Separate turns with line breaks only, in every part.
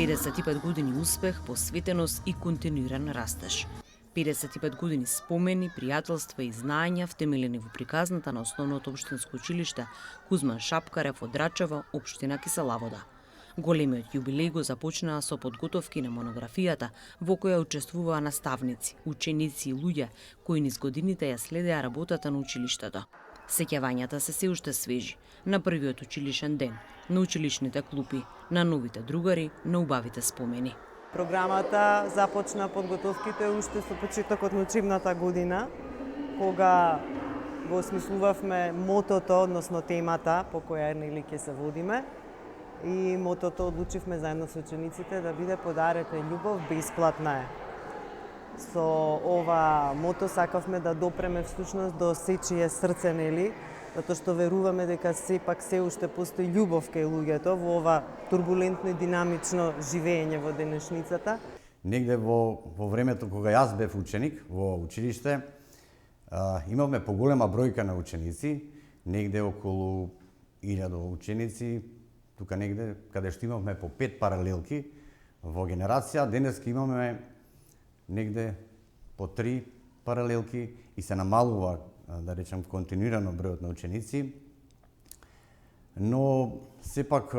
55 години успех, посветеност и континуиран растеж. 55 години спомени, пријателства и знаења втемелени во приказната на основното општинско училиште Кузман Шапкарев од Драчево, општина Киселавода. Големиот јубилеј го започнаа со подготовки на монографијата во која учествуваа наставници, ученици и луѓе кои низ годините ја следеа работата на училиштето. Сеќавањата се уште свежи на првиот училишен ден, на училишните клупи, на новите другари, на убавите спомени.
Програмата започна подготовките уште со почетокот на учебната година, кога го осмислувавме мотото, односно темата по која ќе се водиме. И мотото одлучивме заедно со учениците да биде подарете љубов, бесплатна е. Со ова мото сакавме да допреме всушност до сечие срце, нели? Затоа што веруваме дека сепак се уште постои љубов кај луѓето во ова турбулентно и динамично живење во денешницата.
Негде во времето кога јас бев ученик во училиште, имавме поголема бројка на ученици, негде околу 1000 ученици, тука негде каде што имавме по 5 паралелки во генерација, денеска имаме негде по 3 паралелки и се намалува, да речем, континуирано бројот на ученици. Но сепак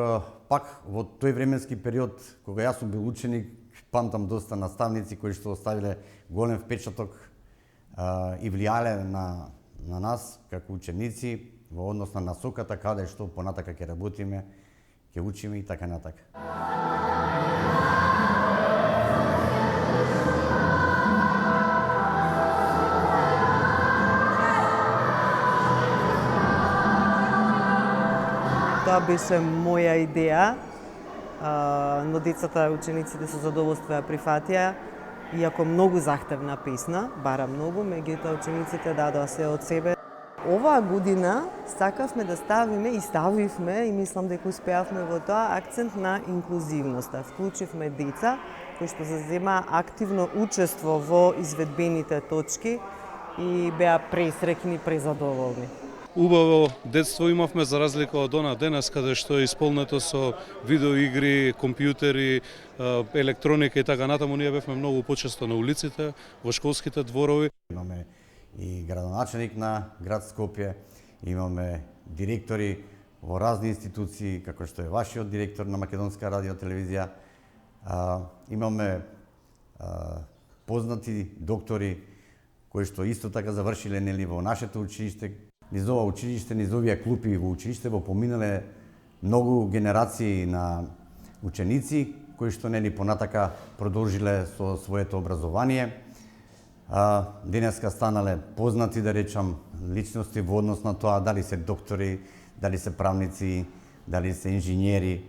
пак во тој временски период кога јас сум бил ученик, памтам доста наставници кои што оставиле голем впечаток и влијале на нас како ученици во однос на насоката каде што понатака ќе работиме, ќе учиме и така натака.
Тоа беше моја идеја, но децата, учениците со задоволство ја прифатија, иако многу захтевна песна, бара многу, меѓутоа учениците дадоа се од себе. Оваа година сакавме да ставиме и ставивме, и мислам дека успеавме во тоа, акцент на инклузивноста. Вклучивме деца кои што заземаа активно учество во изведбените точки и беа пресреќни, презадоволни.
Убаво детство имавме за разлика од она денес каде што е исполнето со видеоигри, компјутери, електроника и така натаму. Ние бевме многу почесто на улиците, во школските дворови.
Имаме и градоначелник на град Скопје, имаме директори во разни институции, како што е вашиот директор на Македонска радиотелевизија. Имаме познати доктори кои што исто така завршиле нели во нашето училиште. Низ ова училиште, низ овие клупи во училиште во поминале многу генерации на ученици кои што нели понатака продолжиле со своето образование. Денеска станале познати, да речам, личности во однос на тоа дали се доктори, дали се правници, дали се инженери,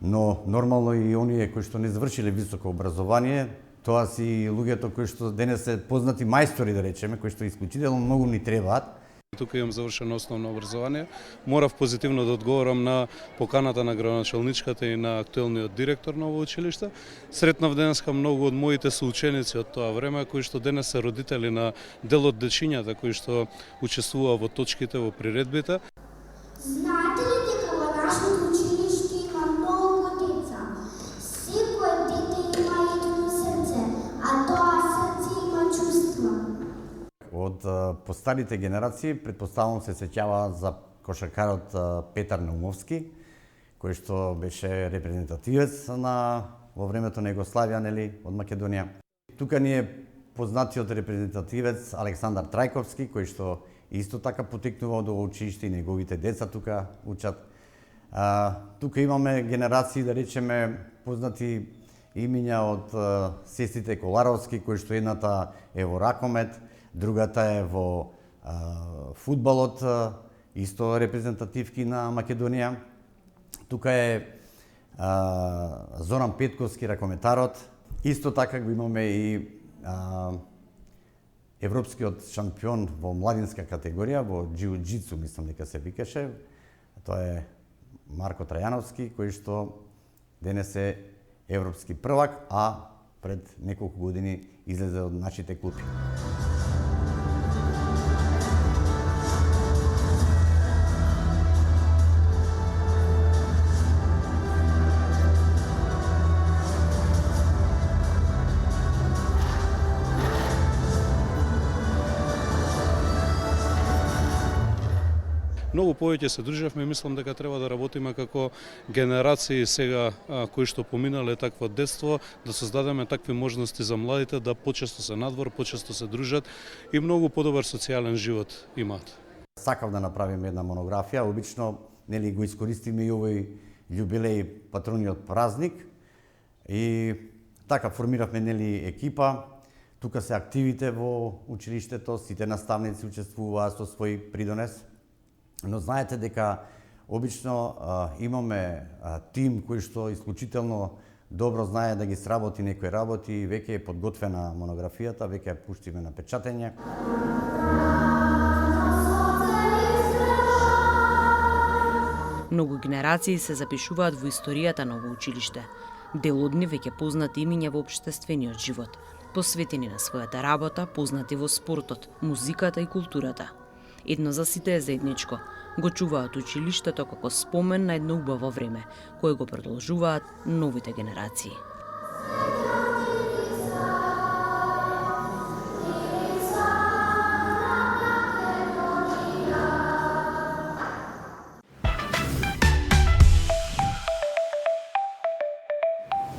но нормално и оние кои што не завршиле високо образование, тоа си луѓето кои што денес се познати мајстори, да речеме, кои што исклучително многу ни требаат.
Тука имам завршено основно образование. Морав позитивно да одговорам на поканата на градоначалничката и на актуелниот директор на ово училиште. Сретнав денеска многу од моите соученици од тоа време, кои што денес се родители на дел од дечињата кои што учествуваа во точките, во приредбите.
Знаете ли дека во нашето училиште има многу деца? Секој дете има едно срце, а тоа срце има чувства.
Од постарите генерации, предпоставам се сеќава за кошаркарот Петар Наумовски, кој што беше репрезентативец во времето на Југославија, нели, од Македонија. Тука ни е познатиот репрезентативец Александар Трајковски, кој што исто така потекнува од ово училиште и неговите деца тука учат. Тука имаме генерации, да речеме, познати имиња од сестрите Коларовски, кои што едната е во ракомет, другата е во фудбалот, исто репрезентативки на Македонија. Тука е Зоран Петковски, ракометарот. Исто така го имаме и европскиот шампион во младинска категорија, во џиу-џицу, мислам дека се викаше. Тоа е Марко Трајановски, кој што денес е европски првак, а пред неколку години излезе од нашите клупи.
Многу повеќе се дружевме и мислам дека треба да работиме како генерации сега кои што поминале такво детство, да создадеме такви можности за младите да почесто се надвор, почесто се дружат и многу подобар социјален живот имаат.
Сакав да направиме една монографија, обично нели го искористиме и овој љубилеј патрониот празник и така формиравме нели екипа. Тука се активите во училиштето, сите наставници учествуваат со свој придонес. Но знаете дека обично имаме тим кој што исклучително добро знае да ги сработи некои работи и веќе е подготвена монографијата, веќе ја пуштиме на печатење.
Многу генерации се запишуваат во историјата на ово училиште. Дел од нив веќе познати имиња во општествениот живот, посветени на својата работа, познати во спортот, музиката и културата. Едно за сите е заедничко. Го чуваат училиштето како спомен на едно убаво време, кое го продолжуваат новите генерации.